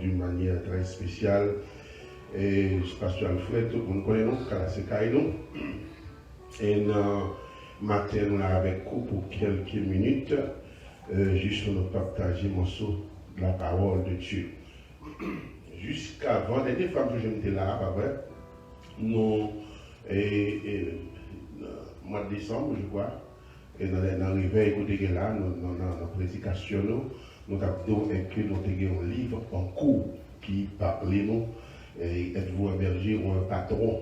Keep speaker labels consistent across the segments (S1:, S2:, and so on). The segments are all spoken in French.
S1: d'une manière très spéciale. Et Pasteur Alfred, tout le monde connaît nous, c'est Kaino. Et matin, nous sommes avec vous pour quelques minutes, juste pour nous partager un morceau de la parole de Dieu. Jusqu'avant, les deux femmes que j'étais là, nous, mois de décembre, je crois, et dans le réveil, côté là, dans la prédication, nous avons inclus un livre en cours qui parle nous, êtes-vous un berger ou un patron,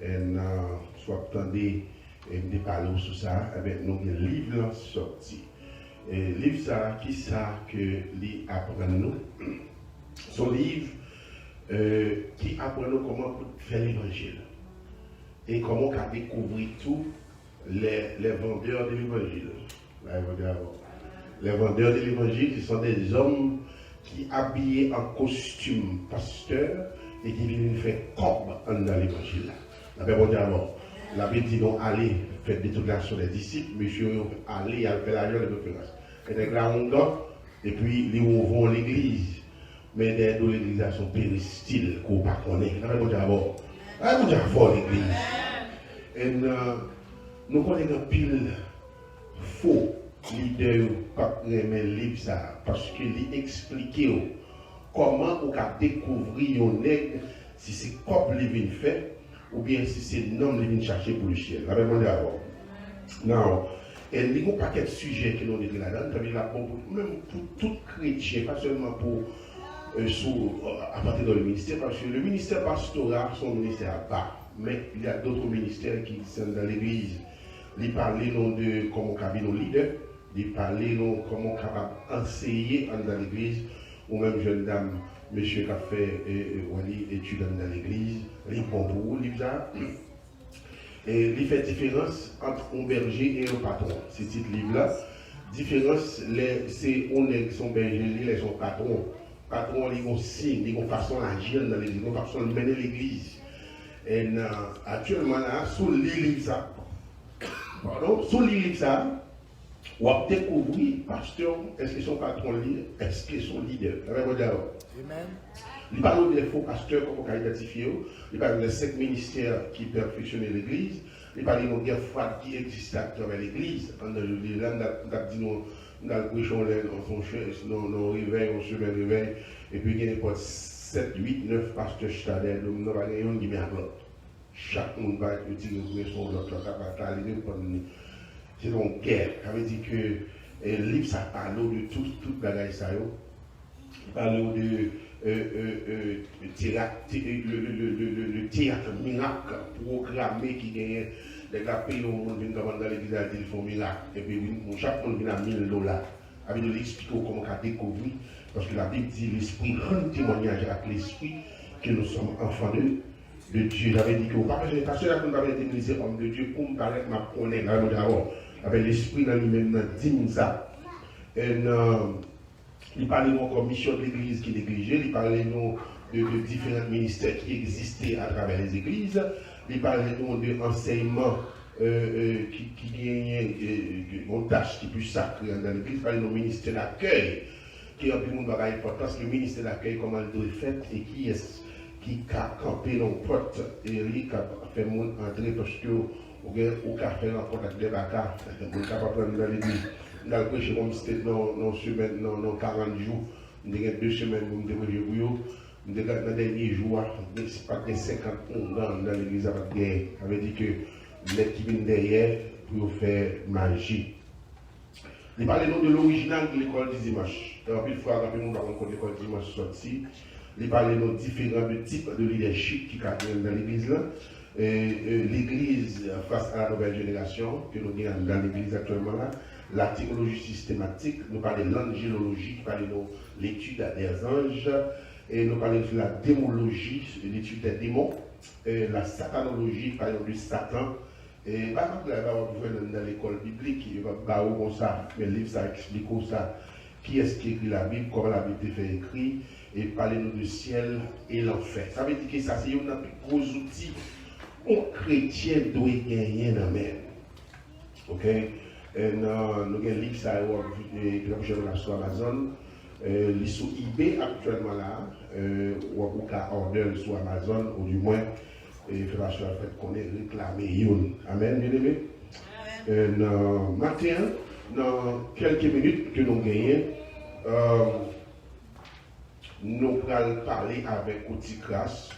S1: et soit attendez et me parler sur ça, avec nous, un livre sorti. Et le livre, ça, qui ça que les apprend nous? Son livre qui apprend nous comment faire l'évangile et comment découvrir tout les vendeurs de l'évangile. Les vendeurs de l'évangile, ce sont des hommes qui habillés en costume pasteur et qui viennent faire comme dans l'évangile. La Bible dit alors, la Bible dit non, allez, faites des détournation des disciples, monsieur, allez, faire l'argent de préférence. Et des grands et puis ils vont l'église. Mais des l'église sont péristyles qu'on ne connaît pas. La Bible dit alors, la Bible dit fort l'église. Et nous connaissons un pile faux leader pas aimer livre ça parce qu'il explique comment on peut découvrir un nègre si c'est comme il vient faire ou bien si c'est l'homme qui vient chercher pour le ciel. La même manière avant. Non, et il y a un paquet de sujets que nous avons là-dedans, même pour tout chrétien, pas seulement pour à partir de le ministère, parce que le ministère pastoral, son ministère à part, mais il y a d'autres ministères qui sont dans l'église. Il parle de comment on peut nos leaders, il parle de comment on peut enseigner dans l'église, ou même jeune dame, monsieur qui a fait études dans l'église, il prend pour vous, et il fait différence entre un berger et un patron. Ce titre livre-là, différence, c'est on est son berger, il est son patron. Patron, il a un signe, il a une façon d'agir dans l'église, une façon de mener l'église. Et actuellement, là, sous l'île ça, pardon, sous l'île ça, on va découvrir, pasteur, est-ce que son patron leader, est-ce que son leader. Amen. Il parle des faux pasteurs, comme on peut identifier, il parle des 5 ministères qui perfectionnent l'église, il parle des guerres froides qui existent à travers l'église. On a dit nous, dans le cochon, on réveille, on se met réveil, et puis il y a 7, 8, 9 pasteurs stadaires, nous avons un qui met à l'autre. Chaque monde va utiliser son autre, c'est une guerre. Ça veut dire que le livre, ça parle de tout bagage ça. Il parle de le théâtre miracle programmé qui gagne des gars payés au monde dans l'église, ils font miracle. Et puis chaque monde vient à $1000. Avec de l'expliquer comment on a découvert, parce que la Bible dit l'esprit rend témoignage avec l'esprit que nous sommes enfants de Dieu. J'avais dit que vous ne pas sûr que vous avez été homme de Dieu pour me parler de ma connaître là d'abord. Avec l'esprit dans lui-même, dit ça. Et il parlait de la mission de l'église qui est négligée, il parlait de différents ministères qui existaient à travers les églises, il parlait de l'enseignement qui gagnait une tâche qui est plus sacrée dans l'église, il parlait de ministère d'accueil, qui a plus de importance, le ministère d'accueil, comment il doit être fait et qui est qui a campé dans la porte et qui a fait entrer parce que au café en contact avec des bâtards, on est capable de prendre dans l'église. Dans le prêche, comme c'était dans 40 jours, on a 2 semaines pour me débrouiller pour eux. Dans les derniers jours, c'est pas que 50 dans l'église avec guerre. Ça veut dire que les qui viennent derrière pour faire magie. Il parle de l'original de l'école du dimanche. Une fois, quand on va rencontrer l'école du dimanche sortie, il parle de différents types de leadership qui sont dans l'église. L'église face à la nouvelle génération, que nous avons dans l'église actuellement là, la théologie systématique, nous parlons de l'angélologie, nous parlons de l'étude des anges, et nous parlons de la démologie, l'étude des démons, et la satanologie, parlons du Satan. Et par exemple, dans l'école biblique, il va comme ça, mais le livre ça explique ça, qui est-ce qui écrit la Bible, comment la Bible est fait écrit, et parlez-nous du ciel et l'enfer. Ça veut dire que ça, c'est un des plus gros outils qu'un chrétien doit gagner dans la même. Ok? Et nous avons un livre, ça, sur Amazon. Les sous eBay actuellement là, ou qu'à order sur Amazon, ou du moins, et faire la fait qu'on est réclamé. Amen, bien aimé. Dans matin, dans quelques minutes que nous gagnons, nous allons parler avec Outi Crash.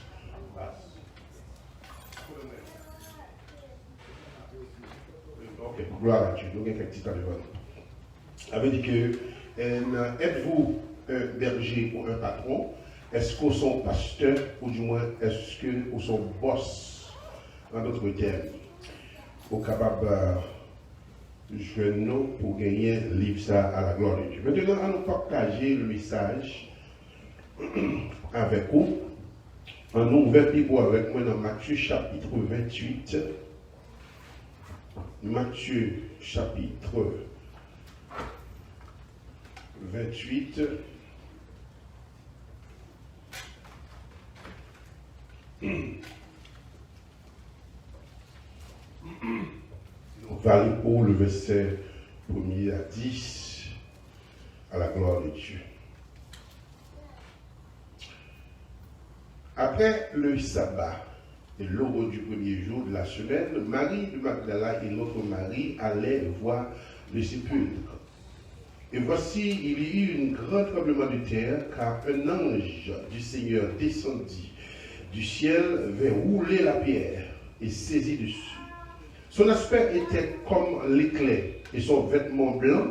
S1: Ok, gloire à Dieu. Nous avons quelques petits temps devant nous. Ça veut dire que, êtes-vous un berger ou un patron? Est-ce que vous êtes pasteur ou du moins est-ce que vous êtes boss? En d'autres termes, vous êtes capable de jouer pour gagner le livre ça à la gloire de Dieu. Maintenant, nous partager le message avec vous. En ouvert Bible avec moi dans Matthieu chapitre 28. Matthieu chapitre 28. On va aller pour le verset 1er à 10 à la gloire de Dieu. Après le sabbat et l'aube du premier jour de la semaine, Marie de Magdala et l'autre Marie allaient voir le sépulcre. Et voici, il y eut un grand tremblement de terre, car un ange du Seigneur descendit du ciel, vint rouler la pierre et saisit dessus. Son aspect était comme l'éclair et son vêtement blanc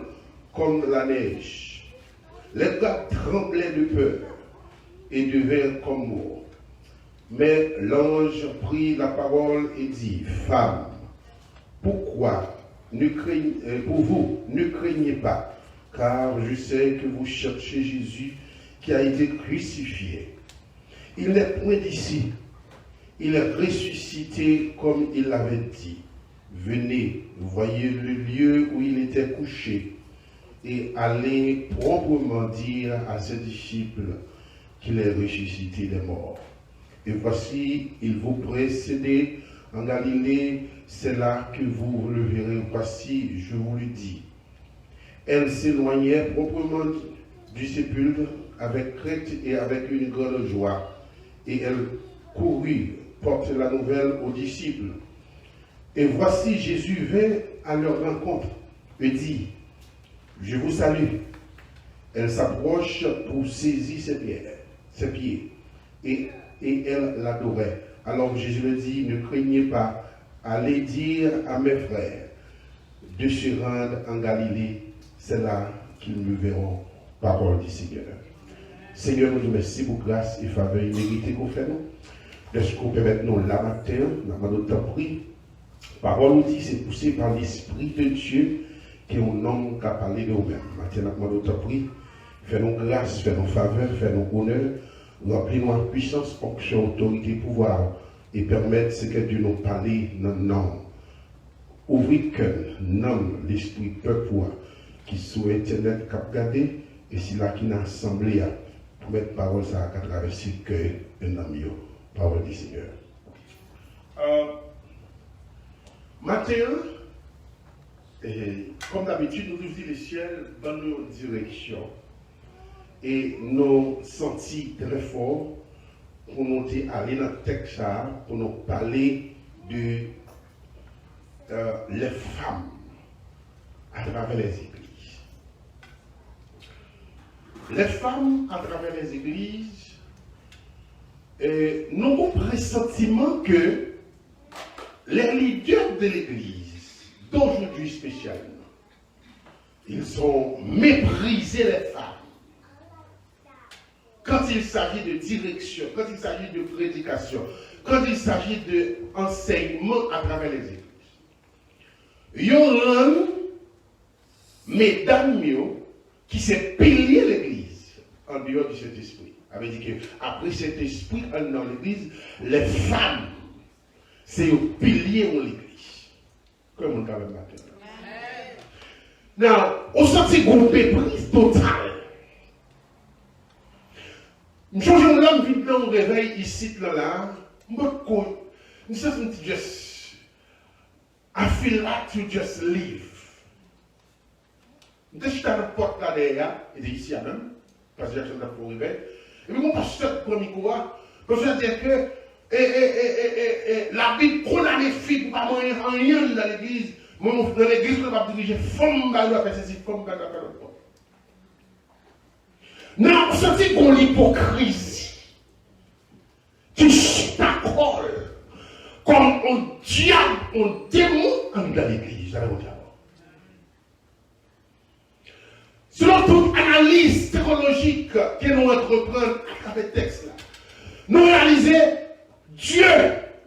S1: comme la neige. Les gars tremblaient de peur et devinrent comme morts. Mais l'ange prit la parole et dit, femme, pourquoi pour vous, ne craignez pas, car je sais que vous cherchez Jésus qui a été crucifié. Il n'est point d'ici, il est ressuscité comme il l'avait dit. Venez, voyez le lieu où il était couché, et allez proprement dire à ses disciples qu'il est ressuscité des morts. Et voici, il vous précédait en Galilée, c'est là que vous le verrez. Voici, je vous le dis. Elle s'éloignait proprement du sépulcre avec crainte et avec une grande joie. Et elle courut porter la nouvelle aux disciples. Et voici, Jésus vint à leur rencontre et dit, je vous salue. Elle s'approche pour saisir ses pieds. Et elle l'adorait. Alors Jésus lui dit, ne craignez pas, allez dire à mes frères de se rendre en Galilée, c'est là qu'ils me verront. Parole du Seigneur. Seigneur, nous vous remercions pour grâce et faveur imméritée qu'on fait nous. Est-ce qu'on peut maintenant la matin, nous t'en prie. Parole dit, c'est poussé par l'Esprit de Dieu qu'on homme qui a parlé de nous-mêmes. Maintenant, nous t'en prie, fais-nous grâce, fais-nous faveur, fais-nous honneur. Remplis-nous en puissance, fonction, autorité, pouvoir, et permettre ce que Dieu nous parle dans le nom. Ouvrez cœur, nom, l'esprit peuple, qui sur Internet, qui a regardé, et c'est là qui n'a assemblé, pour mettre parole ça à travers ce cœur, un ami, parole du Seigneur. Matin, comme d'habitude, nous ouvrons le ciel dans nos directions. Et nous sentis très fort pour nous aller dans le texte pour nous parler de les femmes à travers les églises. Les femmes à travers les églises, nous avons le pressentiment que les leaders de l'église, d'aujourd'hui spécialement, ils ont méprisé les femmes. Quand il s'agit de direction, quand il s'agit de prédication, quand il s'agit d'enseignement à travers les églises. Yoran, mesdames, qui s'est pilier l'église en dehors de cet esprit. Avait dit qu'après cet esprit dans l'église, les femmes, c'est au pilier de l'église. Comme on parle maintenant. Now, on sent une méprise totale. Je suis l'homme qui vient au réveil ici, là, je just, I feel like to just leave. Je suis à la porte là derrière, et ici même, parce que Jackson a pour arriver. Et puis, mon pasteur pour micro, parce que dire que la Bible condamne les filles pour pas manger rien dans l'église. Dans l'église, on va diriger femme, on va faire ceci, femme, on va faire l'autre. Non, on sentit qu'on l'hypocrisie qui s'accorde comme un diable, un démon dans l'église. Selon toute analyse théologique que nous entreprenons à travers le texte, là, nous réalisons Dieu,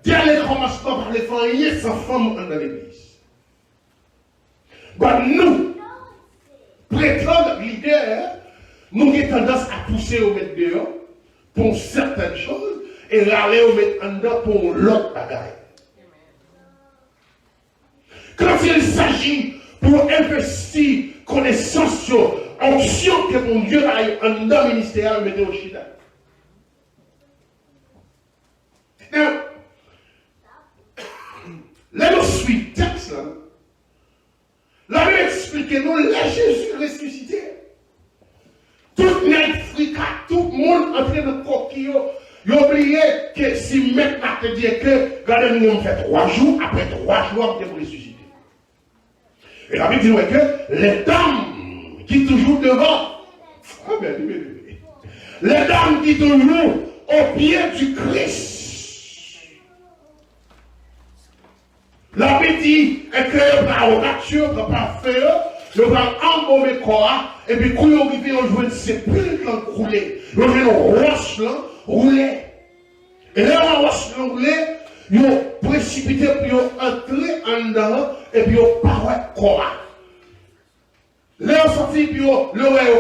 S1: dès le commencement par les familles, sans femme dans l'église. Ben, nous, prétendons leader, nous avons tendance à pousser au mettre dehors pour certaines choses et aller au mettre en dehors pour l'autre bagaille. Quand il s'agit pour investir connaissance sur option que mon Dieu aille en dehors ministériel, mettez au chita. Now, là, nous suivons le texte, là, nous expliquons, là, Jésus ressuscité. Tout l'Afrique, tout le monde en train de coquiller, il a oublié que si maintenant te dit que, regardez, nous avons fait 3 jours, après 3 jours, nous avons ressuscité. Et la Bible dit que les dames qui toujours devant, les dames qui toujours au pied du Christ. La Bible dit que par nature, par feu, le va embaumer corps, et puis quand on arrive, on joue une sépulcre roulé. On joue une roche roulé. Et là, on roche roulé, ils ont précipité, puis ils ont entré en dedans, et puis ils ont parlé corps. Là, on sortit, puis ils ont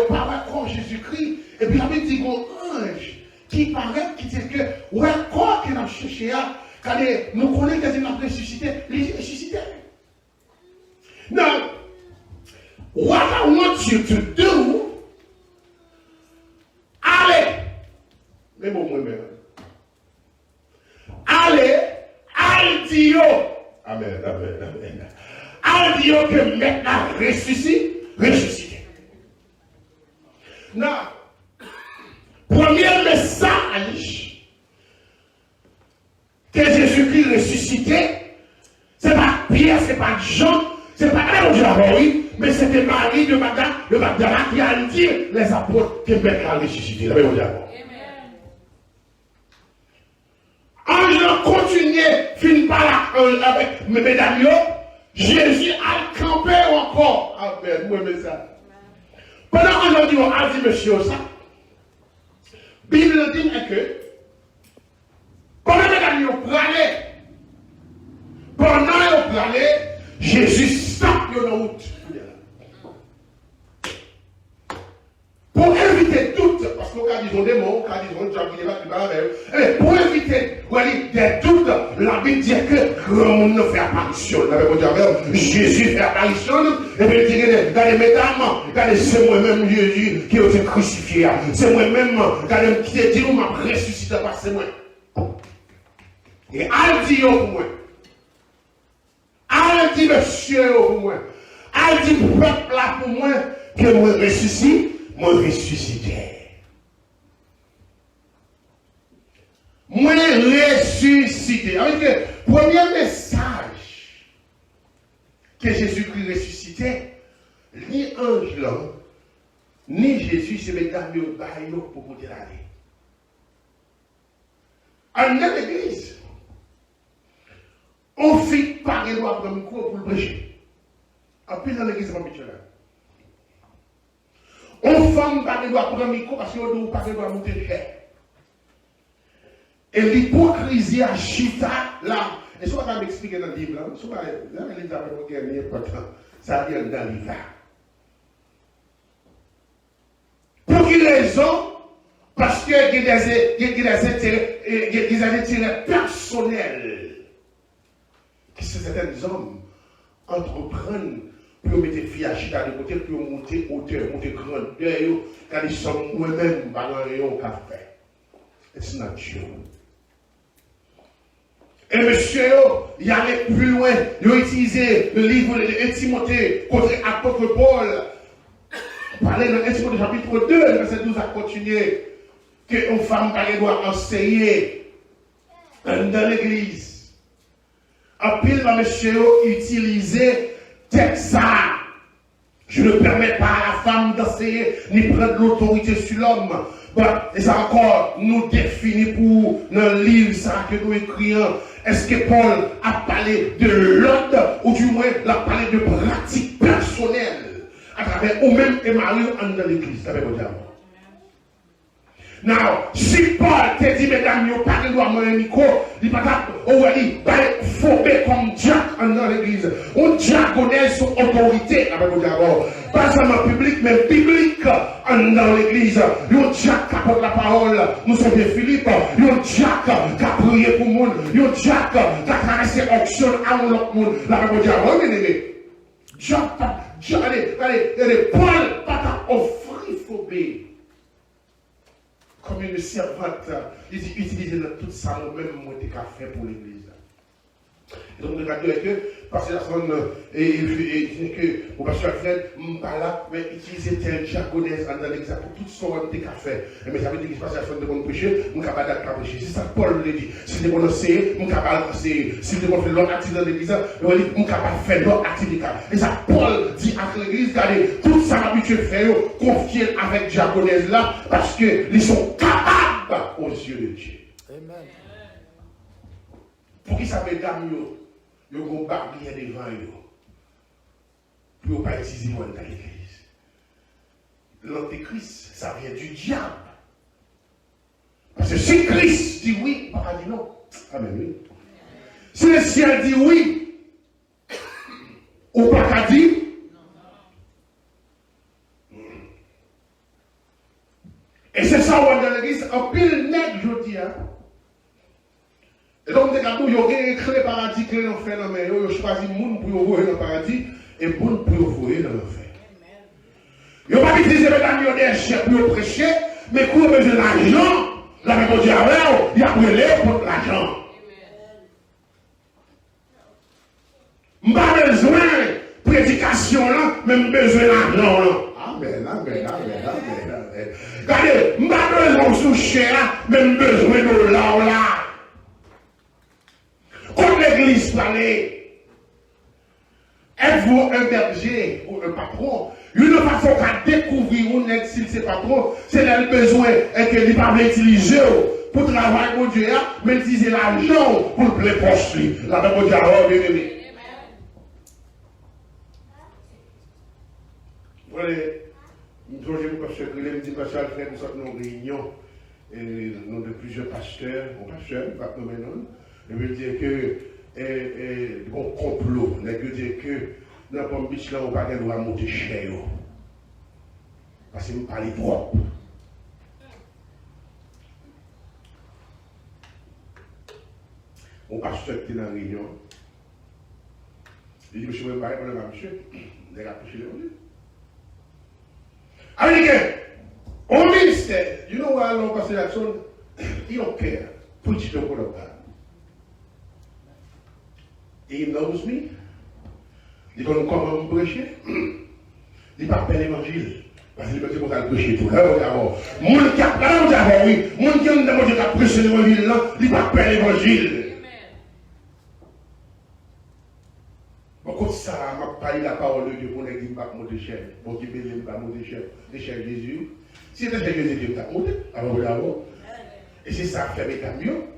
S1: parlé corps Jésus-Christ, et puis la Bible dit qu'on ange qui paraît, qui dit que, ouais, corps qu'il a cherché, quand nous connaissons qu'il a ressuscité, il est ressuscité. Non. What I want you to do, allez, mais bon, moi-même, allez, Aldio, amen, amen, amen, Aldio que maintenant ressuscité. Non, premier message que Jésus-Christ ressuscité, c'est pas Pierre, c'est pas Jean, c'est pas oui. Mais c'était Marie de Magdala qui a dit les apôtres que Maître a ressuscité. Ange continuait, fin par là avec mesdames, Jésus a campé encore. Amen, moi, mais ça. Pendant qu'on a dit, monsieur, ça, Bible dit que, pendant que vous parlez, Jésus stoppe dans la route. Pour éviter tout, parce qu'on a dit des mots, on a dit pour éviter des doutes, la Bible dit que le monde fait apparition. Jésus fait apparition, et puis il dit, regardez mesdames, regardez, c'est moi-même Jésus qui a été crucifié. C'est moi-même, regardez, qui a dit, on m'a ressuscité, c'est moi. Et elle dit pour moi. Elle dit monsieur pour moi. Elle dit peuple là pour moi, que moi ressuscite. Moi ressuscité. Moi ressuscité. Avec le premier message que Jésus-Christ ressuscité, ni ange là, ni Jésus se met dans le bail pour vous dire aller. En l'église, on fait par les lois pour le prêcher. Après dans l'église, on on femme par les doigts pour un micro parce qu'on doit pas les doigts monter cher. Et l'hypocrisie à chita là. Et ce qu'on va m'expliquer dans le livre là, ce qu'on va m'expliquer important, ça vient dans le livre. Pour quelle raison? Parce qu'il y a des intérêts personnels que certains hommes entreprennent pour mettre les filles à chita de côté, pour monter hauteur, monter grandeur, quand ils sont moi-même, dans un rayon café. It's not you. Et monsieur, il allait plus loin, il a utilisé le livre de Timothée contre l'apôtre Paul parler dans Exode chapitre 2, verset 12 à continuer, qu'une femme doit enseigner dans l'église. En pile, monsieur utiliser texte ça. Je ne permets pas à la femme d'enseigner ni prendre l'autorité sur l'homme. Et ça encore nous définit pour le livre ça que nous écrivons. Est-ce que Paul a parlé de l'ordre ou du moins il a parlé de pratiques personnelles à travers ou même et Marie dans l'église? Now, si Paul te dit, mesdames, vous parlez de moi, micro, il va pas phobé comme Jack dans l'église. On diaconne son autorité, pas seulement public, mais biblique dans l'église. Yon Jack qui apporte la parole, nous sommes des Philippe. Yon Jack qui a prié pour le monde. Yon Jack qui a traversé l'action à l'autre monde. La Bible dit, Jack, allez, Paul pas offrir phobé. Comme une servante, il dit utiliser tout ça, nous-mêmes, moi, qu'à faire pour l'église. Et donc, regardez que, parce que la personne, et que, au pasteur Fred, pas là, mais utiliser tel jaconaise dans l'église pour tout ce qu'on a fait. Mais ça veut dire qu'il se passe la personne de bon péché, nous ne pouvons pas prêcher. C'est ça que Paul lui dit. Si nous pouvons enseigner, nous ne pouvons pas enseigner. Si nous pouvons faire l'autre activité dans l'église, nous ne pouvons pas faire l'autre activité. Et ça, Paul dit à l'église, regardez, tout ça habitué de faire, confier avec jaconaise là, parce qu'ils sont capables aux yeux de Dieu. Amen. Pour qu'ils savent, mesdames, ils ont un barbier devant eux. Pour ne pas utiliser moi dans l'église. L'antéchrist, ça vient du diable. Parce que si Christ dit oui, on va dire non. Amen, oui. Si le ciel dit oui, ou pas qu'à dire non. Et c'est ça, on dans l'église, en pile net, je dis, hein. Et donc, regardez, il y a clé paradis, clé l'enfer, mais il y a choisi le monde pour ouvrir le paradis et le monde pour ouvrir l'enfer. Il n'y a pas utilisé les chefs pour prêcher, mais pour besoin de l'argent, la même chose, il y a brûlé pour l'argent. Je n'ai pas besoin de prédication, mais besoin d'argent. Amen, amen, amen, amen. Regardez, je n'ai pas besoin de soucher, mais besoin de l'or. Comme l'église parlait, êtes-vous un berger ou un patron? Une façon qu'à découvrir où n'est si c'est patron, c'est le besoin et que il pas utiliser pour travailler pour Dieu, mais utiliser l'argent pour le poche. La même chose, oh bien aimé. Voilà, je me parce que je me dis parce que nous sommes en réunion et nous de plusieurs pasteurs, pas nommer non. Je veux dire que bon complot, je veux dire que dans le biche là, on ne va pas monter cher. Parce que je parle propre. Mon pasteur qui est dans la réunion, il dit, monsieur, je ne vais pas répondre à monsieur. Il a couché le monde. Américain, au ministère, you know why long pastor Jackson, he don't care. Preach the word of God. He knows me. Il connaît comment me prêcher. Il ne parle pas l'évangile. Parce qu'il peut dire prêcher tout. Moun qui a parlé, oui. Moun qui a prêché l'évangile, il ne parle pas l'évangile. Bon, comme ça, m'a parlé la parole de Dieu pour ne pas monter cher. Bon, qui ne pas monter cher. Les chers Jésus. Si c'était cher Jésus qui t'a monté, alors. Et c'est ça qui fait mes camions.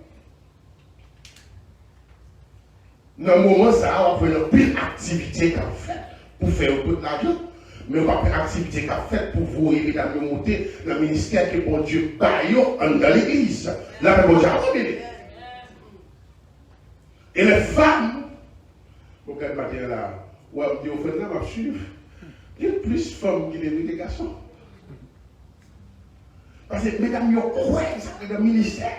S1: Dans le moment, ça, on va faire une activité qu'on fait pour faire un peu de l'argent. Mais on va faire une activité qu'on fait pour vous évidemment monter dans le ministère que bon Dieu baille dans l'église. Là, on va et les femmes, pour qu'elles matin là, on va dire, on va suivre. Il y a plus de femmes qui les garçons. Parce que mesdames, ils croient dans le ministère.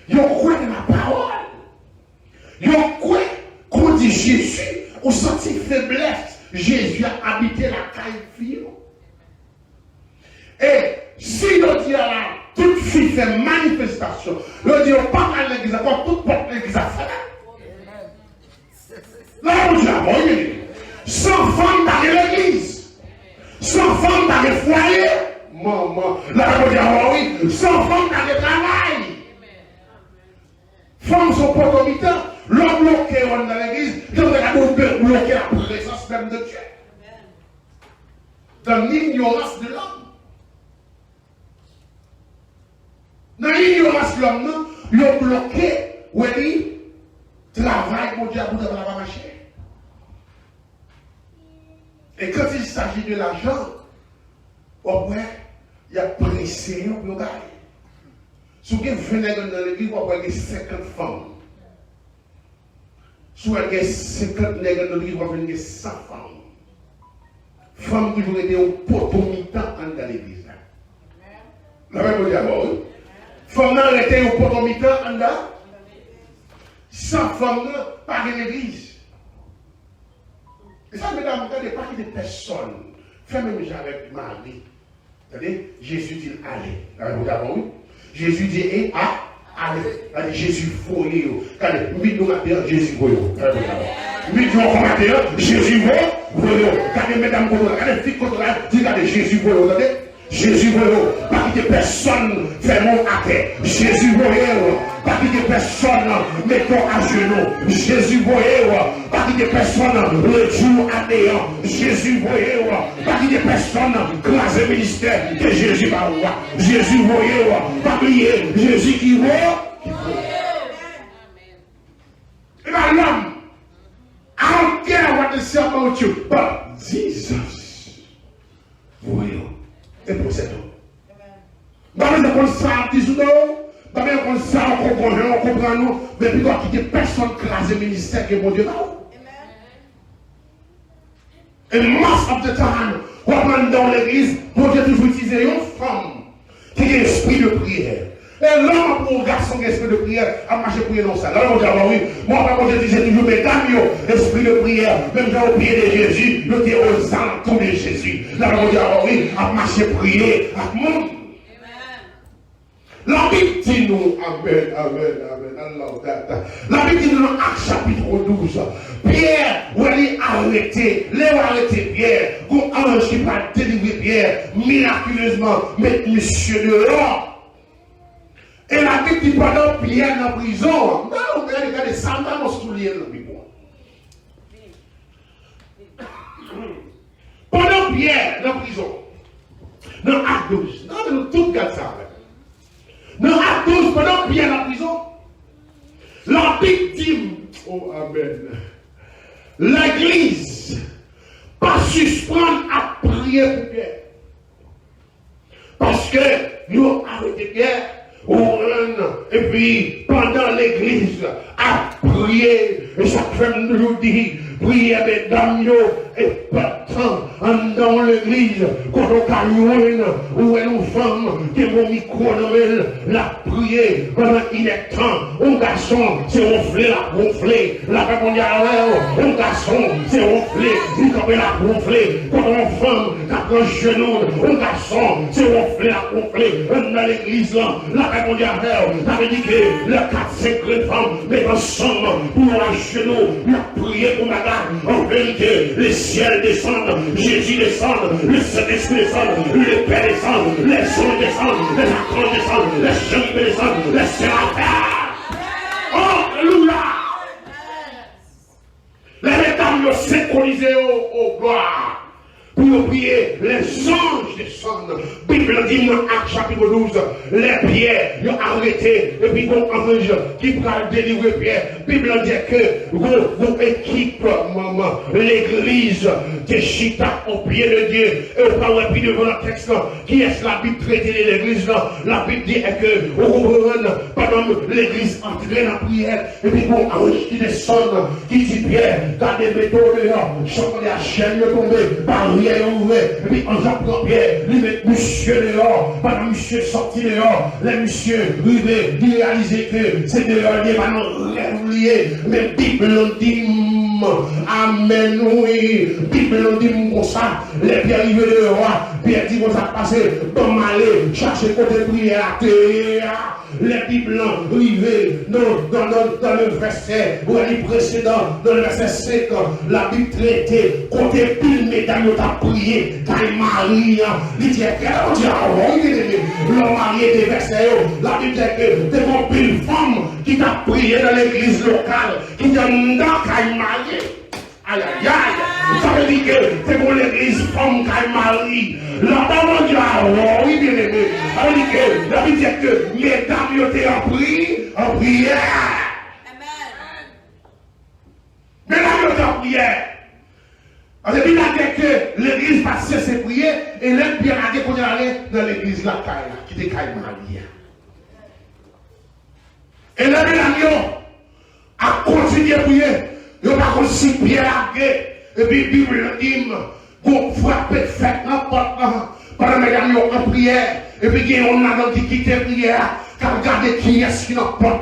S1: Ils croient dans la parole. Ils croient qu'on dit Jésus, on sentit faiblesse. Jésus a habité la caille. Et si nous disons là, toute fille fait manifestation, nous disons pas à l'église, pas toute porte l'église à faire. Là, on dit, sans femme dans l'église. Sans femme, pas de foyer. Maman, là, on dit, ah oui, sans femme, pas de travail. Femmes sont pas comitants. L'homme bloqué dans l'église, ils ont bloqué la présence même de Dieu. Dans l'ignorance de l'homme. Dans l'ignorance de l'homme, ils ont bloqué, oui, travail pour Dieu pour la marcher. Et quand il s'agit de l'argent, il y a pressé pour le gars. Si vous venez dans l'église, vous avez 50 femmes. Si vous avez 50 nègres dans l'église, vous avez 100 femmes. Femmes qui ont été au potomitan dans l'église. La même chose d'abord. Femmes qui ont été au potomitan dans 100 femmes par l'église. Et ça, mesdames, regardez pas qu'il y ait des personnes. Faites même avec Marie. Regardez, Jésus dit allez. La même chose d'abord, oui. Jésus dit, allez, allez, Jésus foyer. Regardez, midi matin, Jésus foyer. Midi matin, Jésus foyer. Regardez, mesdames, regardez, filles, regardez, Jésus foyer. Regardez, Jésus foyer. Pas qu'il y ait personne fait mon acte. Jésus foyer. Pas qu'il y ait personne mettons à genoux. Jésus foyer. Pas qu'il y ait personne le jour à néant. Jésus foyer. Pas qu'il y ait personne classe ministère que Jésus va voir. Jésus voyez, pas oublier Jésus qui voit. Et bien l'homme, I don't care what they say about you, but Jesus, voyons, et pour cet homme. Dans les comme ça, disons-nous, dans les comme ça, on comprend nous, mais puis il y a personne classe ministère que mon Dieu va. Et most of the time, dans l'église, mon Dieu toujours utiliser une femme qui a un esprit de prière. Et l'homme pour un garçon qui a un esprit de prière a marché prier dans ça. Là, on dit, ah oui, moi, mon Dieu disait toujours, mesdames, esprit de prière, même dans le pied de Jésus, nous sommes aux alentours de Jésus. Là, on dit, ah oui, a marché prier à monde. La Bible dit nous, amen, amen, amen, la Bible dit nous dans Actes chapitre 12, Pierre, où elle est arrêté, Pierre, un ange qui va délivrer Pierre, miraculeusement, mettre monsieur dehors. Et la Bible dit pendant Pierre dans la prison, non, regardez, ça m'a mon soulier dans la Bible. Pendant Pierre dans la prison, dans Actes 12, non, tout garde ça. Dans Actes 12, pendant Pierre dans la prison, la Bible dit, oh amen, l'église pas suspendre à prier pour Pierre. Parce que nous arrêtons Pierre, et puis pendant l'église à prier, et chaque femme nous dit, priez mesdames, et pas tant dans l'église, quand on a où est une femme qui est mon micro dans elle, la prier pendant il est temps, un garçon, c'est ronfler, la femme dit un garçon, c'est ronfler, il comme la ronfler, quand une femme, qui a un genou, un garçon, c'est ronfler, dans l'église, la femme dit ça veut dire que les 4-5 femmes mettent ensemble pour un genou, la prier pour madame, en vérité, les ciels descendent, Jésus descend, le Saint-Esprit descend, le Père descend, les anges descendent, les archanges descendent, les chérubins descendent, les séraphins. Oh, alléluia! Les mesdames synchronisées au gloire. Pour prier, les anges descendent. Bible dit dans Actes chapitre 12, les pierres, ils ont arrêté, et puis un ange qui va délivrer Pierre. Bible dit que vos équipes, maman, l'église de Chita au pied de Dieu, et au parle puis devant le texte, qui est la Bible traitée de l'église, la Bible dit que pendant l'église entrait dans la prière, et puis un ange qui descend, qui dit Pierre, gardez les métaux dehors, chante la chaîne tombée, par ouvert, et puis en Jean Pierre, lui met monsieur dehors, pendant monsieur sorti dehors, les monsieur rivé, il réalisait que c'est dehors, il va nous réoublier, mais Bible dit, amen, oui, Bible dit comme ça, les pierres arrivées dehors, Pierre dit, on s'est passé, bon malé, chercher côté prière, les Bibles blancs, rivés, dans le verset, où elle est précédent, dans le verset 5, la Bible traitée, côté pile, mesdames, on a prié, quand Marie, il dit, l'homme marié des versets, la Bible dit que c'est mon pile femme qui t'a prié dans l'église locale, qui t'a dit, quand marié. Aïe, aïe, aïe. Ça veut dire que c'est pour l'église femme qui Marie. Là-bas, on dit, ah oui, bien aimé. Ça veut dire que la Bible dit que mesdames étaient en prière. Amen. Mesdames étaient en prière. Parce que Bible a dit que l'église va cesser de prier et l'homme bien a dit qu'on est allé dans l'église la caille, qui était caille Marie. Et l'homme a continué à prier. Il n'y a pas comme si Pierre a et puis la Bible dit, qu'on frappe fait n'importe pendant que nous sommes en prière, et puis il y a un qui quitte la prière, car regardez qui est-ce qui n'a pas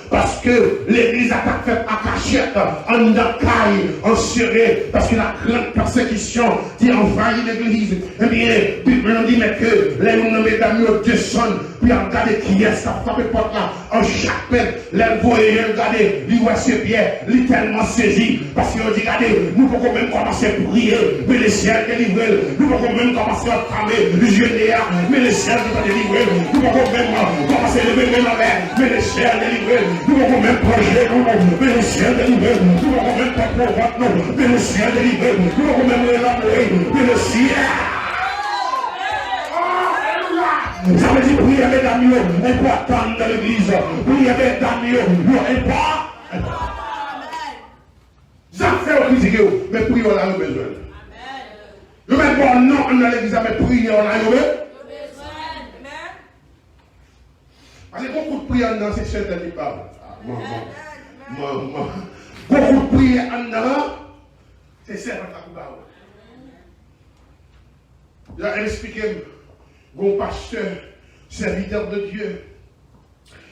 S1: parce que l'église a fait à cachette, en caille, en serré, parce que la grande persécution qui envahit l'église. Eh bien, la Bible nous dit mais que les mesdames descendent, puis regardez qui est-ce qui a frappé porte là, en chaque peine, les voyez, regardez, ils voient ses pieds, ils tellement saisi, parce qu'ils ont dit, regardez, nous pouvons même commencer à prier, mais les ciels délivrés, nous pouvons même commencer à cramer, les yeux néants, mais les ciels délivrés, nous pouvons même commencer à lever les mains, mais les ciels délivrés, nous pouvons même projeter, mais les ciels délivrés, nous pouvons même pas pour nous, mais les ciels délivrés, nous pouvons même l'élaborer, mais les ciels. Ça veut dire prier mesdames, important dans l'église. Prier mesdames, important. Ça fait au critiquer, mais prier on a besoin. Nous mettons pas non dans l'église, mais prier on a besoin. Parce que beaucoup de prières dans ces chaînes qui parlent. Beaucoup de prières en dedans, c'est ça qui parle. Il a expliqué. Bon pasteur, serviteur de Dieu.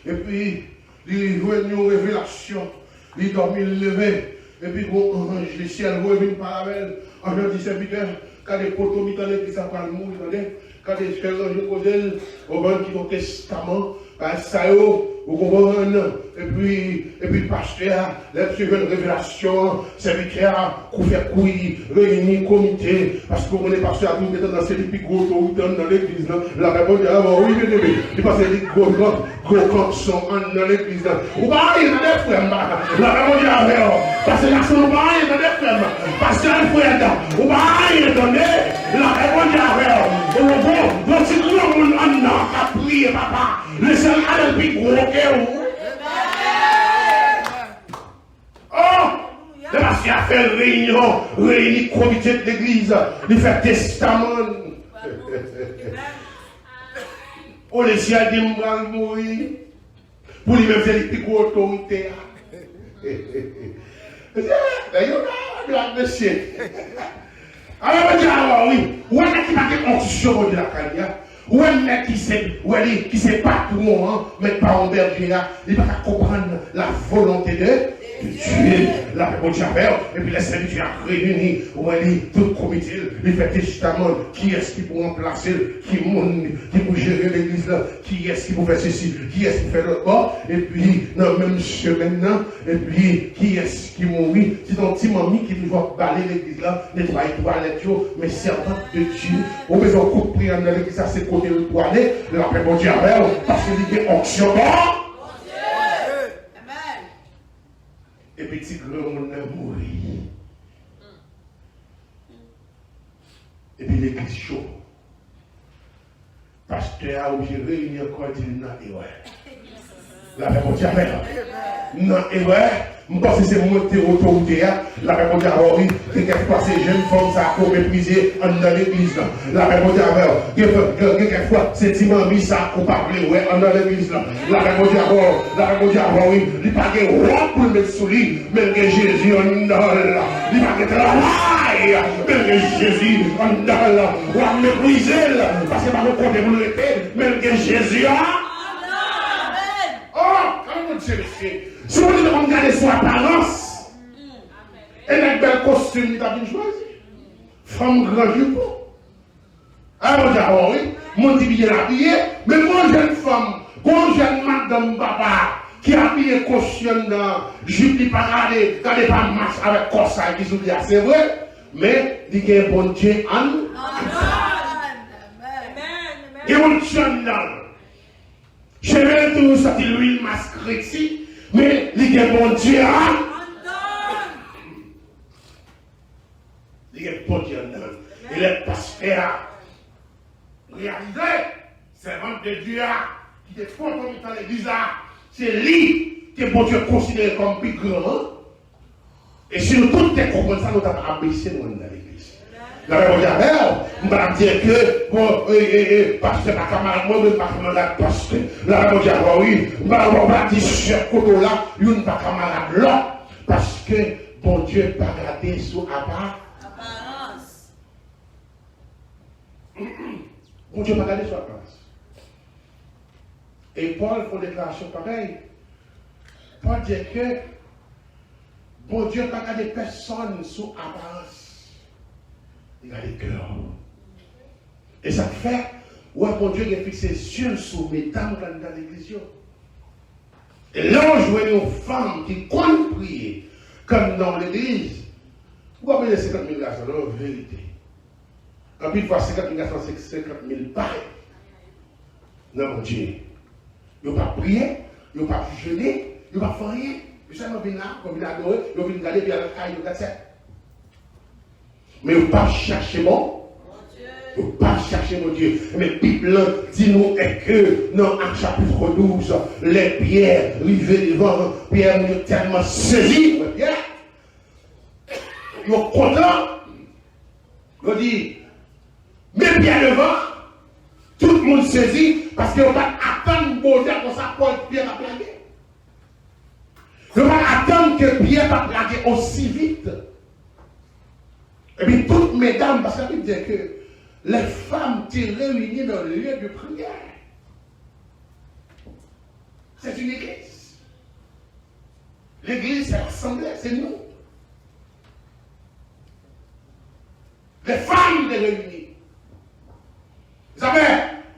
S1: Et puis, il voit une révélation. Il dormit, il levé. Et puis, bon ange, le ciel revient par la belle. Ange dit serviteur, quand les poteaux mis dans l'église, ça va mourir, quand les frères anges posent, au banc qui au testament, ça y est, vous comprenez? Et puis, pasteur, là-dessus, une révélation, serviteur, qu'on fait couille, réunir, comité, parce qu'on est pasteur à tout mettre dans ces plus gros autorités dans l'église, la réponse est, ah oui, bien aimé, il passe les gros camps sont dans l'église, ou pas rien dans les frères, la réponse est, ah parce que là, on va rien dans les frères, parce que les frères, ou pas rien donner, la réponse est, ah bon, si tout le monde a prié, papa, le seul à le plus gros que vous. Oh! Le pasteur a fait réunion, réunir comité de l'église, il fait testament. Oh, les ciels d'Imbral mourir. Pour lui-même faire les plus gros autorités. D'ailleurs, monsieur. Alors, on dit, alors oui, où est-ce qu'il y a une onction de la carrière? Où est-ce qui sait pas tout le monde, mais pas en berger, il va comprendre la volonté de Dieu, la réponse et puis les serviteurs réunis, où elle est tout comité, il fait testament, qui est-ce qui peut remplacer, qui peut gérer l'église là, qui est-ce qui peut faire ceci, qui est-ce qui fait le bord, et puis dans la même semaine, et puis qui est-ce qui mourit, c'est ton petit mamie qui doit balayer l'église là, nettoyer toilette, mais servante de Dieu, au besoin de coup de prière dans l'église, ça c'est côté le toilette, la réponse parce qu'il y a une onction. Et petit grand monde a mouru. Et puis l'église chaud. Pasteur a obligé de réunir encore dit non et ouais. La réponse est non et ouais. Je pense que c'est monter autorité. La réponse est oui. Quelquefois ces jeunes femmes ça a méprisé dans l'église. La réponse est quelquefois ces dimambis ça a parlé ouais dans l'église. La réponse est oui. Il n'y a pas de roi pour mettre sous lui, mais que Jésus en dedans. Il n'y a pas de travail, mais que Jésus en dedans. On va mépriser parce que par le côté vous le mais que Jésus en si vous voulez regarder son apparence, et avec bel costume, il a bien choisi. Femme grand jupon. La bon Dieu, oui. Mon dit bien habillé, mais mon jeune femme, mon jeune madame papa, qui a habillé caution dans jupe, il pas regardez pas match avec Corsa qui s'oublie, c'est vrai, mais il y a un bon Dieu en nous. Il y a un jeune là. Je vais tout ça, l'huile masque ici, mais il y a un bon Dieu en nous. Il y a un bon Dieu en nous. Il est pasteur. Réalisé, servant de Dieu qui est fort dans l'église, c'est lui que bon Dieu considère comme plus grand. Et si nous tous comprenons ça, nous avons abaissé dans l'église. La Bible dit, on va dire que, bon, pasteur, pas camarade, moi, pas camarade, pasteur. La Bible dit, oui, on va dire, ce côté-là, il n'est pas camarade là, parce que bon Dieu n'a pas gardé sous apparence. Bon Dieu n'a pas gardé sous apparence. Et Paul fait une déclaration pareille. Paul dit que bon Dieu n'a pas gardé personne sous apparence. Il a le cœur. Et ça fait, ouais, bon Dieu a fixé ses yeux sur mesdames dans l'église. Et là, on joue une femme qui compte prier, comme dans l'église. Vous avez les 50 000 garçons, en vérité. En plus, il faut 50 000 garçons, c'est 50 000 pareils. Non, mon Dieu. Ils n'ont pas prié, ils n'ont pas jeûné, ils n'ont pas fait rien. Ils sont venus là, ils viennent adorer, ils viennent regarder, puis à la caille, ils ont mais ils n'ont pas cherché bon. Ils n'ont pas cherché mon Dieu. Mais la Bible dit-nous que dans un chapitre 12, les pierres rivées devant, Pierre nous tellement saisi, Pierre. Ils sont contents. Ils dit, mais Pierre devant, tout le monde saisit parce qu'ils n'ont pas attendre bon Dieu pour ça pour Pierre à plaguer. Ils n'ont pas attendre que Pierre va plaguer aussi vite. Et puis toutes mesdames, parce que la Bible dit que les femmes étaient réunies dans le lieu de prière. C'est une église. L'église, c'est l'assemblée, c'est nous. Les femmes étaient réunies. Vous savez,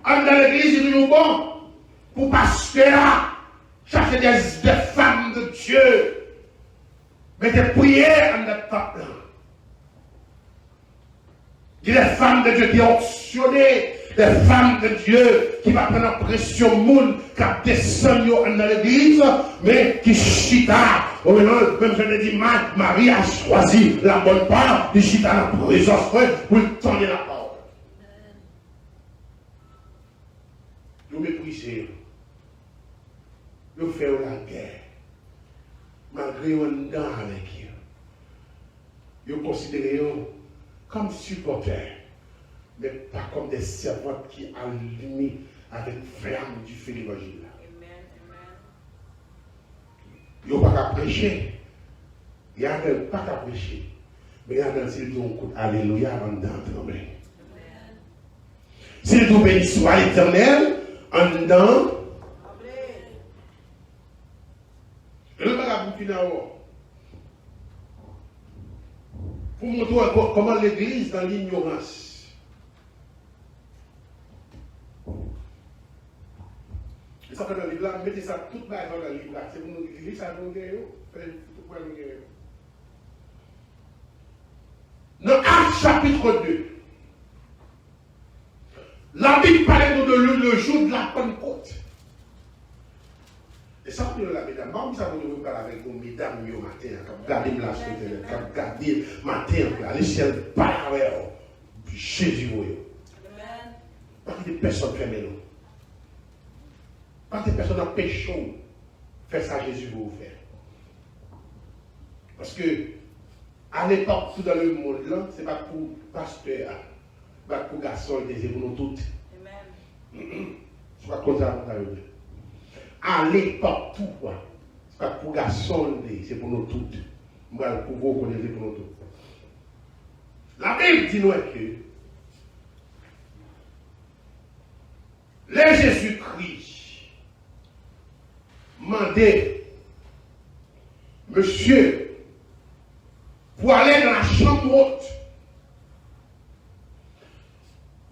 S1: dans l'église, il est bon pour pasteur chercher des femmes de Dieu, mais des prières en notre peuple. Il y a des femmes de Dieu qui ont optionné, des femmes de Dieu qui vont prendre pression monde, qui descendent dans l'église, mais qui chita. Même je l'ai dit, Marie a choisi la bonne part, qui chita la présence pour lui tendre la parole. Nous méprisons, nous faisons la guerre, malgré un dent avec eux. Nous considérons comme supporters, mais pas comme des servantes qui allument avec flamme du feu l'évangile. Ils n'ont pas qu'à prêcher. Il y a pas qu'à prêcher. Mais il y a un s'il dit alléluia en dedans. S'il dit béni soit l'Éternel en dedans. Et le bagage pour finir pour montrer comment l'église dans l'ignorance. Et ça fait dans le livre là, mettez ça tout bas dans le livre là. C'est pour nous lire ça dans le livre. Dans Actes chapitre 2, la Bible parle de le jour de la Pentecôte. Et ça, vous la mesdames, moi, ça vous parler avec vous, mesdames, au matin, quand gardez la société, quand gardez matin, à l'échelle, pas avec Jésus. Pas que des personnes ferment nous. Pas que des personnes en péché, faire ça, Jésus vous faire. Parce que, à l'époque, tout dans le monde, là, ce n'est pas pour pasteur, pas pour garçon, c'est pour nous toutes. C'est pas comme ça, à l'époque, tout, c'est pas pour garçon, c'est pour nous toutes. Pour vous connaître pour nous toutes. La Bible dit nous que le Jésus-Christ mandait monsieur pour aller dans la chambre haute.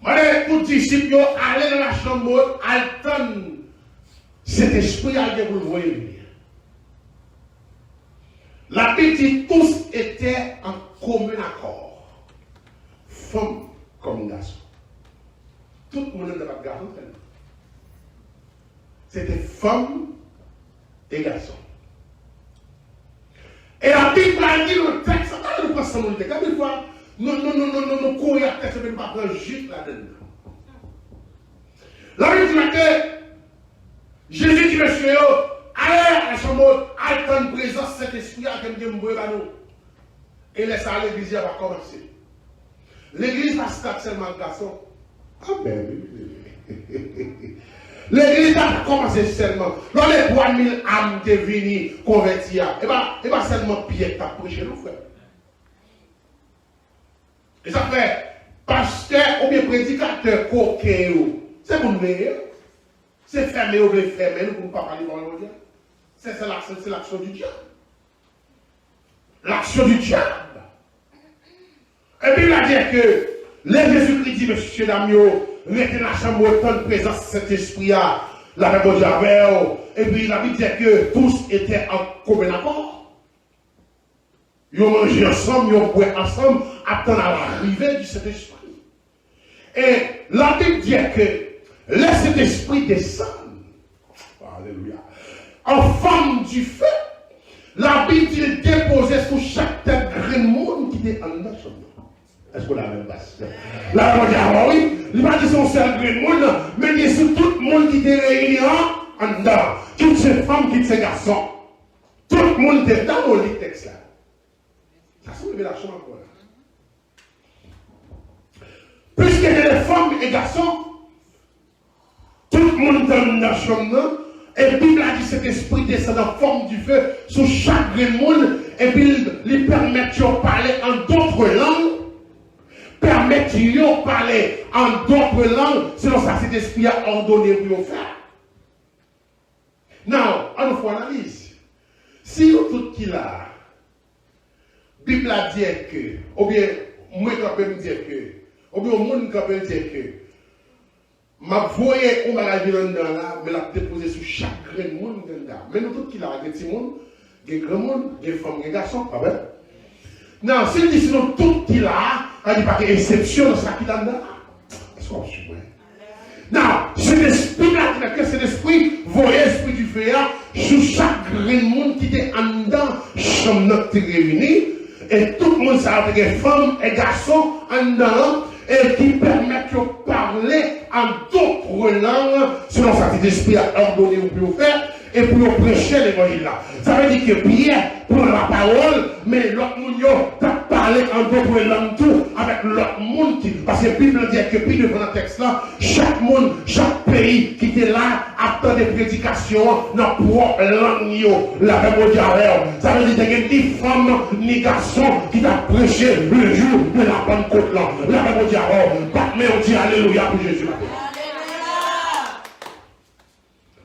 S1: Mandait tout disciples allaient dans la chambre, attendre cet esprit à Dieu pour le voir. La Bible dit tous étaient en commun accord. Femme comme garçon. Tout le monde n'était pas de garçon. C'était femme et garçon. Et la Bible a dit le texte, ça va nous passer mon texte. Une fois, non, courir à texte, mais pas prendre juste là-dedans. La Bible dit que Jésus dit, monsieur, allez à la chambre, attendre présence de cet esprit à quelqu'un de nous. Et laisse aller l'église va commencer. L'église va se seulement le garçon. Ah ben oui. L'église va commencer seulement. Dans les 3000 âmes qui sont venues convertir, et bien seulement Pierre qui a prêché nous, frère. Et ça fait pasteur ou bien prédicateur coquin, c'est pour nous meilleur. C'est fermé ou bien fermé, nous ne pouvons pas parler dans le monde. C'est l'action du diable. L'action du diable. Et puis il a dit que les Jésus-Christ dit, monsieur Damio, mettez la chambre autant de présence de cet esprit-là, la même Diable. Et puis la Bible dit que tous étaient en commun accord. Ils ont mangé ensemble, ils ont boit ensemble, attendant l'arrivée du Saint-Esprit. Et la Bible dit que laisse cet esprit descendre. Alléluia. En forme du feu, la Bible dit déposer sur chaque tête de monde qui était en dedans. Est-ce qu'on a la même base? La Bible dit, ah oui, il va dire son seul grand monde, mais il y a sur tout le monde qui était réuni en dedans. Toutes ces femmes, toutes ces garçons. Tout le monde était dans le texte là. Ça c'est une révélation encore là. Puisqu'il y a des femmes et garçons, tout le monde dans la chambre, et la Bible a dit cet esprit descend en forme du feu sur chaque monde, et puis il permet de parler en d'autres langues, permet de parler en d'autres langues, selon ça cet esprit a ordonné pour le faire. Now, on nous fait analyse. Si nous tout qui là, la Bible a dit que, ou bien, moi je peux me dire que, ou bien, le monde peut me dire que, ma voyée, on va la vivre dans là, mais la déposer sur chaque grain de monde dans là. Mais nous tous qui là, des petits monde, des grands monde, des femmes, des garçons, pas vrai? Non, si nous disons tout qui là, il n'y a pas d'exception dans ça qui là. Est-ce qu'on suit? Non, cet esprit-là, que cet esprit, voyez l'esprit du feu, sur chaque grain de monde qui était en dedans, chambre qui réunie, et tout le monde, ça a des femmes et garçons en dedans, et qui permettent de parler en d'autres langues, selon ça, cet esprit a ordonné pour faire, et pour prêcher l'évangile là. Ça veut dire que Pierre prend la parole, mais l'autre monde t'a parlé en d'autres langues tout, avec l'autre monde qui. Parce que la Bible dit que puis devant le texte là, chaque monde, chaque pays qui était là, attend des prédications dans propre langue, la même diarrhée. Ça veut dire qu'il y a ni femme ni garçon qui t'a prêché le jour de la Pentecôte là. La même diarrhée. Mais on dit Alléluia pour Jésus.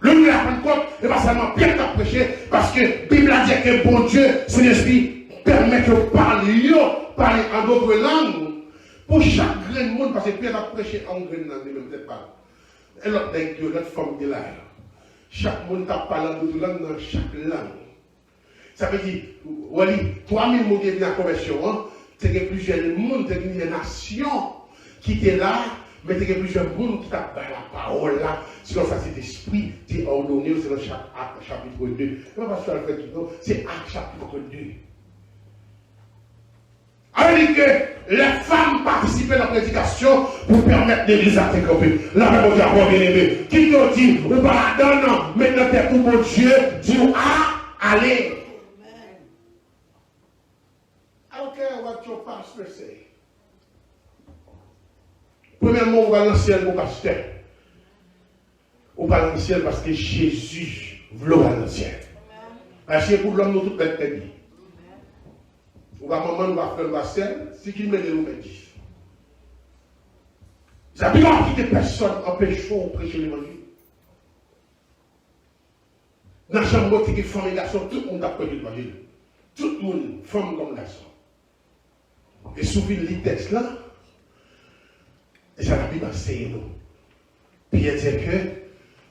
S1: Le jour de la Pentecôte, et pas seulement Pierre t'a prêché, parce que la Bible a dit que bon Dieu, c'est l'esprit, permet de parler en d'autres langues. Pour chaque grain de monde, parce que Pierre a prêché en grain de langue, peut-être pas. Et l'autre femme de là. Chaque monde t'a parlé en d'autres langues dans chaque langue. Ça veut dire, Wally, 3000 mots qui viennent à la conversion, c'est que plusieurs mondes, des nations qui étaient là. Mais il y a plusieurs mondes qui t'a parlé la parole là, selon ça cet esprit qui est ordonné selon chaque acte, chapitre 2. C'est acte chapitre 2. Alors que les femmes participaient à la prédication pour permettre l'église à t'écouter. La même chose à bien aimé. Qui te dit, ou pas la donne, maintenant t'es pour mon Dieu, dis allez. I don't care what your pastor say. Premièrement, on va dans le ciel pour pasteur. On va dans le ciel parce que Jésus veut aller dans le ciel. Parce que pour l'homme, nous tout être bien. On va maman, on va faire le ciel, si qu'il me dit, on me dit. Ça ne peut pas quitter personne empêchant de prêcher l'évangile. Dans la chambre, il y a des femmes et garçons, tout le monde a prêché l'évangile. Tout le monde, femme comme garçon. Et souvent, les textes là, et ça la Bible enseigne nous. Pierre dit que,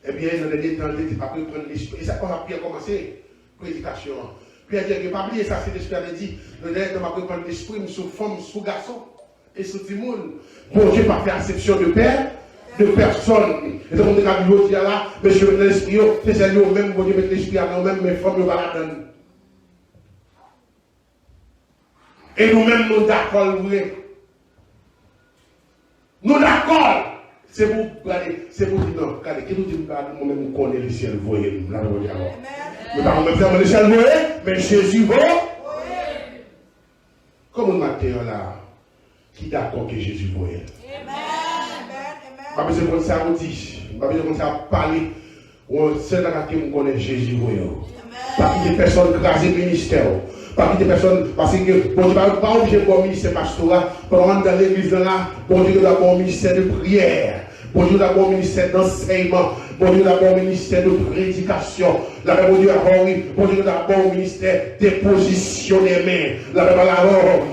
S1: eh bien, dans les temps, il était après prendre l'esprit. Et ça, quand Pierre a commencé, prédication. Pierre dit que, pas oublier ça, c'est l'esprit a dit, le dernier temps, après prendre l'esprit, sous femme, sous garçon, et sous tout le monde. Bon Dieu pas fait acception de père, de personne. Et donc, on a dit là, monsieur, l'esprit, c'est nous même, bon Dieu, mettre l'esprit à nous-mêmes, mais femmes, nous va la donner. Et nous-mêmes, nous d'accord, vrai. Nous d'accord. C'est pour dire non, regardez, qui nous dit que nous-mêmes nous connaissons le ciel, vous voyez, là, nous voyons. Nous ne pouvons pas faire le ciel, vous voyez, mais Jésus va. Comme on matin là, qui est d'accord que Jésus voyait. Pas besoin de ça on dit, pas besoin de ça parler. C'est dans laquelle on connaît Jésus voyait. Pas qu'il y ait personne crasé ministère. Pas qu'il y ait personne, parce que bon Dieu pas obligé de bon ministère pastoral, pour rentrer dans l'église là, bon Dieu doit avoir un ministère de prière. Bon Dieu d'abord au ministère d'enseignement, bon Dieu d'abord au ministère de prédication, bon Dieu d'abord au ministère de positionner mains,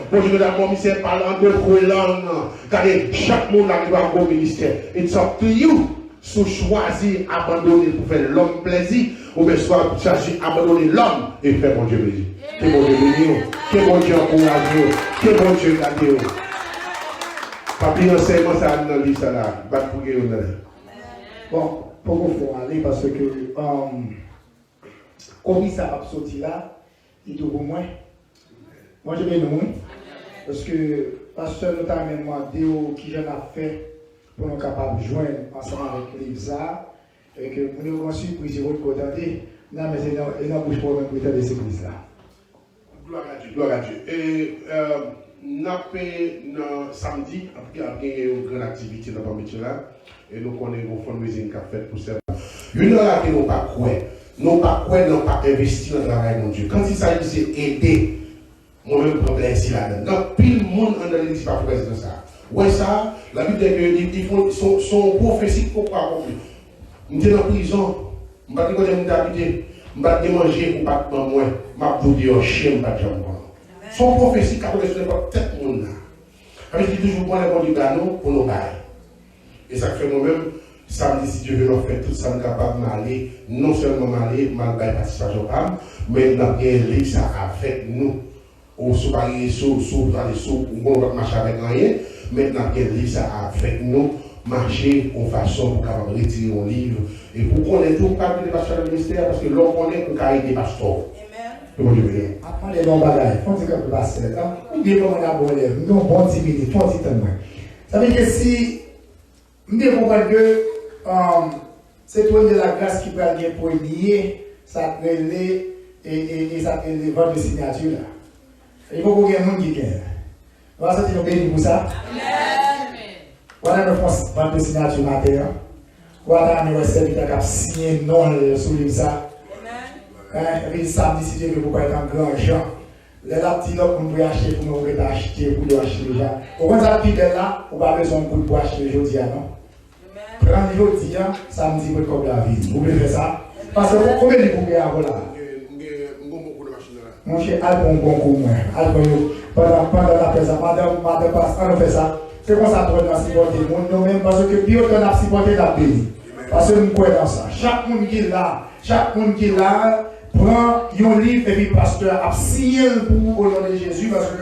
S1: bon Dieu d'abord au ministère parlant d'autres langues, car chaque monde a un bon ministère. It's up to you, soit choisir abandonner pour faire l'homme plaisir, ou bien soit choisir abandonner l'homme et faire mon Dieu plaisir. Que bon Dieu bénisse, que bon Dieu encourage, que bon Dieu garde. Papi enseignement ça dans le livre ça là, pour que vous
S2: bon, pour vous faire aller parce que comme ça a sorti là, il doit au moins. Moi je vais nous parce que pasteur notamment moi Déo qui j'en a fait pour nous capables de joindre ensemble avec l'IVSA et que nous avons surprise votre côté. Non mais c'est dans bouche pour même pour de cette église là.
S1: Gloire à Dieu, gloire à Dieu. Et nous samedi, après une grande activité dans le métier là, et nous connaissons un fundraising qu'a fait pour ça. Une heure que nous pas quoi, nous pas investi dans le travail de Dieu. Quand il s'agit d'aider, moi-même problème ici là-dedans. Donc, pile le monde en l'église pas presque de ça. Ouais ça, la Bible dit qu'ils font son prophétie pour pas compris. Nous sommes en prison, nous ne pouvons pas habiter, nous ne pouvons pas manger pour pas de moi, je vais vous dire chien, je ne vais pas son prophétie qui a correspondu à tout le monde. Avec qui toujours prendre les bons du gano pour nous bailler. Et ça fait moi-même, samedi, si Dieu veut nous faire tout ça, nous sommes capables d'aller, non seulement d'aller, mal bailler participation PAM, mais nous avons lié ça avec nous. Ou sous parier, sous, on ne va pas marcher avec rien, mais nous avons lié ça avec nous, marcher en façon pour capable retirer un livre. Et pour connaître tout le cadre des pasteurs du ministère, parce que l'on connaît pour carrer des pasteurs.
S2: Après les longs bagages, faut dire que vous passez. Vous dites comment on a bon élève, nous avons bon 10 minutes, faut dire tellement. Ça veut dire que si, nous devons comprendre que c'est toi de la grâce qui peut aller pour lier, ça relève et ça relève votre signature là. Il faut qu'il y ait un monde qui gagne. On va sortir nos bénis pour ça. Voilà nos vente de signature matin. Voilà nos serviteurs qui ont signé non sur le ça. Et puis samedi, si Dieu veut, vous pouvez être en grand gens. Les petits là, vous pouvez acheter pour nous, vous pouvez acheter pour nous acheter déjà. Au moins, ça pique là, vous n'avez pas besoin de coup pour acheter aujourd'hui, non? Prends aujourd'hui, samedi, vous pouvez la vie. Vous pouvez faire ça? Parce que combien de vous pouvez avoir là? Mon cher, Alpon, bon coup, moi. Alpon, pendant la présence, madame, on fait ça. C'est comme ça, on a supporté le monde, nous-mêmes, parce que puis on a supporté la pays. Parce que nous croyons dans ça. Chaque monde qui est là, prend un livre et puis le pasteur a signé pour au nom de Jésus parce que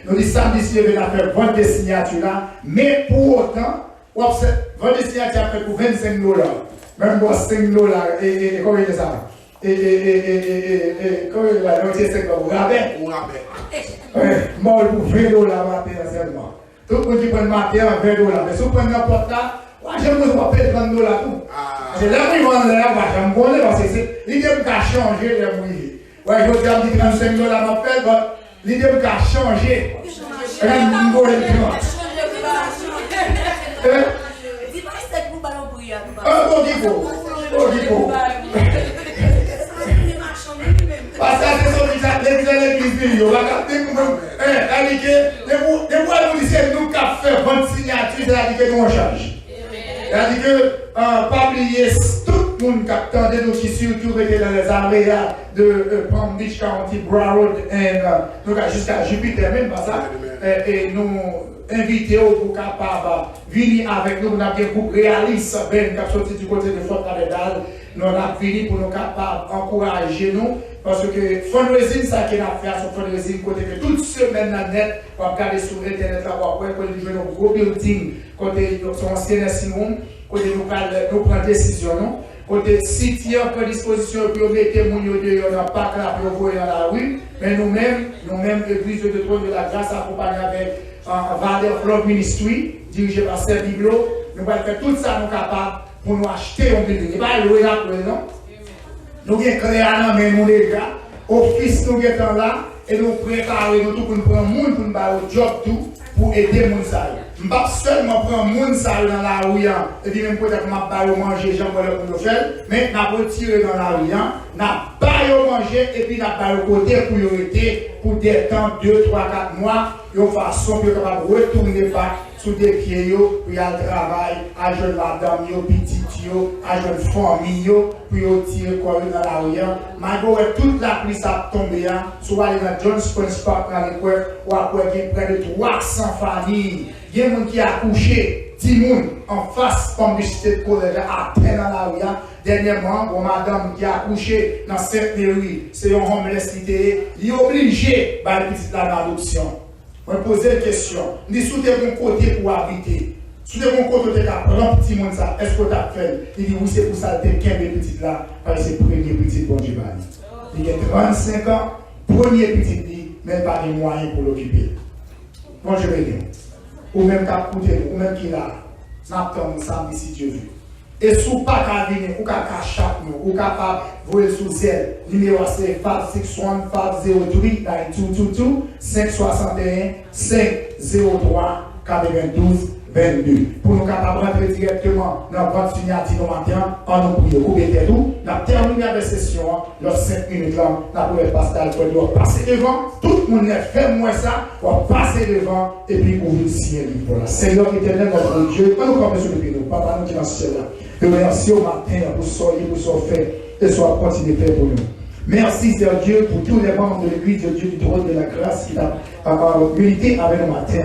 S2: nous disons samedi si il va faire vente de signature là, mais pour autant, vente de signature a fait pour $25. Même pour $5 et comment il est ça? Et comment il va dire c'est comme rabais? Moi pour $20 matin seulement. Tout le monde qui prend le matin à $20, mais si vous prenez n'importe là, j'aime que vous payer $30 tout. C'est là où ils vont aller là-bas, j'aime bien parce que l'idée de changer les moyens. Ouais, je vous ai dit $35 ma fête, l'idée de changer. Parce que c'est l'église, on va capter nous. Les mois nous disent nous qui avons fait 20 signatures, c'est-à-dire que nous on change. C'est-à-dire que, pas oublier tout le monde qui attendait nous qui surtout était dans les aréas de Palm Beach County, Broward, jusqu'à Jupiter, même pas ça. Et nous inviter pour capable venir avec nous. Nous avons un groupe réaliste qui est sorti du côté de Fort Lauderdale. Nous avons venu pour nous capables encourager nous. Parce que fundraising, ça qui a fait, c'est fundraising côté que toute semaine dans net, on va regarder sur internet là, on va voir un gros building, côté son ancien Simon, côté nous prendre décision, non? Côté site qui est en disposition pour mettre les gens dans le parc là pour voir dans la rue, mais nous-mêmes, l'église de trône de la grâce, accompagnée avec Valder Flood Ministry, dirigé par Serge Biblo, nous allons faire tout ça, nous capables pour nous acheter un building. Il va louer là, non? Nous avons créé un nous les gars, office nous sommes là, et nous préparons nous tout pour nous prendre un monde pour nous faire un job tout pour aider les gens. Je ne vais pas seulement prendre un monde dans la rue, et puis même peut-être que je vais manger, j'en vais le faire, mais je vais retirer dans la rue, je vais manger, et puis je vais côté pour y rester pour des temps, 2, 3, 4 mois, de façon pour capable retourner sous des pieds, pour y aller travail, à jeune madame, petite, à jeune famille, pour tirer quoi dans la rue. Malgré toute la pluie ça tombe, soit aller dans John Springs Park, ou après près de 300 familles. Il y a des gens qui ont accouché, 10 personnes en face, comme le site collège à terre dans la rue. Dernièrement, une madame qui a accouché dans cette mairie, c'est une homeless qui est obligée par le petit là d'adoption. Je vais poser une question. Je dis, sous tes bons côtés pour habiter, sous tes bons côtés, tu as prendre petit monde ça, est-ce que tu as fait? Il dit, oui, c'est pour ça que tu as 15 petites là, parce que c'est le premier petit bon Dieu. Il a 35 ans, premier petit, même pas les moyens pour l'occuper. Bon, je vais dire. Ou même qu'à coûter, ou même qu'il a, n'attend samedi si Dieu veut. Et sous pas qu'à venir, ou qu'à chaque nous, ou capable de voler sous zèle. Numéro c'est 561 503 9222 561 503 92 22. Pour nous capables de rentrer directement dans votre signature de matin, en nous priant, couper tout. Nous avons terminé la session, dans 5 minutes là, nous pouvons passer devant, tout le monde fait moins ça, on va passer devant, et puis ouvrir le ciel. Voilà. Seigneur éternel, notre Dieu, nous commençons depuis nous, Papa, nous qui dans le ciel là. Nous remercions au matin pour soyez, pour son fait, et soit continué de faire pour nous. Merci, Seigneur Dieu, pour tous les membres de l'église de Dieu du trône de la grâce qui a unité avec nous matin.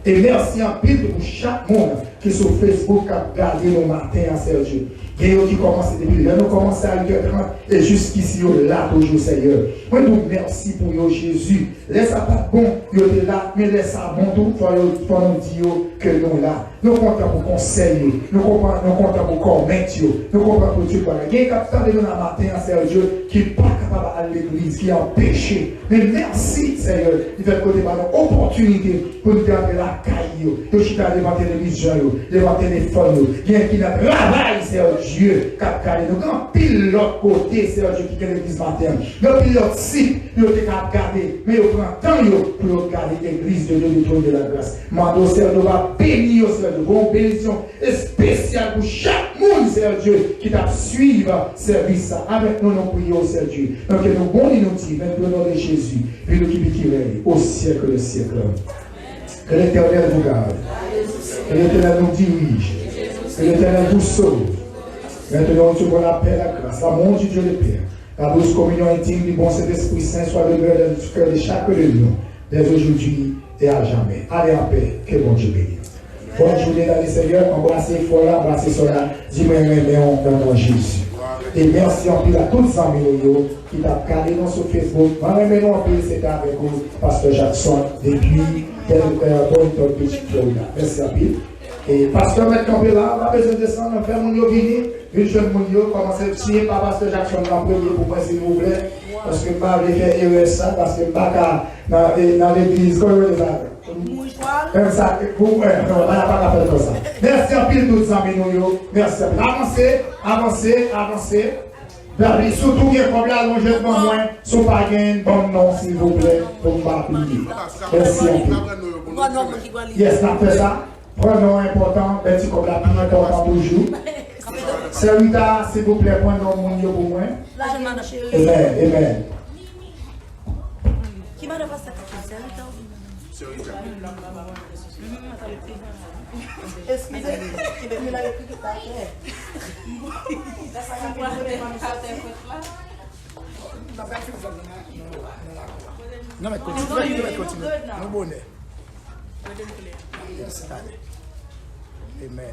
S2: Et merci en pile pour chaque monde qui est sur Facebook a regardé le matin, Seigneur Dieu. Et qui commence depuis là, nous commençons à 8h30 et jusqu'ici, là toujours, Seigneur. Moi, nous merci pour vous, Jésus. Laisse ça pas bon, vous êtes là, mais laisse ça bon tout, pour nous dire que nous là. Nous comptons pour conseiller, nous comptons pour commettre, nous comptons pour Dieu. Il y a un capitaine de nous matin, Seigneur Dieu, qui n'est pas capable d'aller à l'église, qui est en péché. Mais merci, Seigneur, de faire côté par nos opportunités pour nous garder la caille, de chiter devant la télévision, devant le téléphone. Il y a qui travaille, Seigneur Dieu, qui a gardé nous. Quand pile l'autre côté, Seigneur Dieu, qui est l'église matin. Quand pile l'autre site, il y a gardé, mais il prend temps pour garder l'église de Dieu du trône de la grâce. Mando, Seigneur, nous va bénir, Seigneur, de bonne bénédiction spéciale pour chaque monde, Seigneur Dieu, qui t'a suivi service. Avec nous, nous prions, Seigneur Dieu. Donc, nous bon et nous disons, dans le nom de Jésus, et nous qui règne au siècle des siècles. Que l'Éternel vous garde. Que l'Éternel nous dirige. Que l'Éternel vous sauve. Maintenant, Dieu, pour la paix, la grâce, l'amour du Dieu le Père, la douce communion intime du bon Saint-Esprit Saint soit le cœur de chaque de nous, dès aujourd'hui et à jamais. Allez en paix, que bon Dieu bénisse. Bonne journée dans le Seigneur, embrassez fort là, embrassez cela, dis-moi dans le nom de Jésus. Et merci en plus à tous les amis qui t'ont calé dans sur Facebook. Moi-même, en plus, c'était avec vous, Pasteur Jackson, depuis Boynton Beach, Florida. Merci à vous. Et Pasteur maintenant, là, on a besoin de descendre, on fait mon vini, une jeune mounio, commencez à signer par Pasteur Jackson en premier pour moi, s'il vous plaît. Parce que je ne vais pas faire ça, parce que je ne vais pas dans l'église, comme vous le comme ça, on n'a pas faire comme ça. Merci à pile tous les amis, merci à pile. Avancez. Surtout qu'il y a un problème à l'ongé devant moi, si vous n'avez pas de bon nom, s'il vous plaît, pour ne pas plier. Merci à pile. Yes, on fait ça. Prenons important, petit comme la plus important toujours. Servita, s'il vous plaît, prenons mon nom pour moi. Amen.
S3: Qui m'a fait ça?
S2: C'est Richard.
S3: Excusez, il a écrit tout à fait.
S2: Non, mais continue. Non, bonnet. Yes, amen.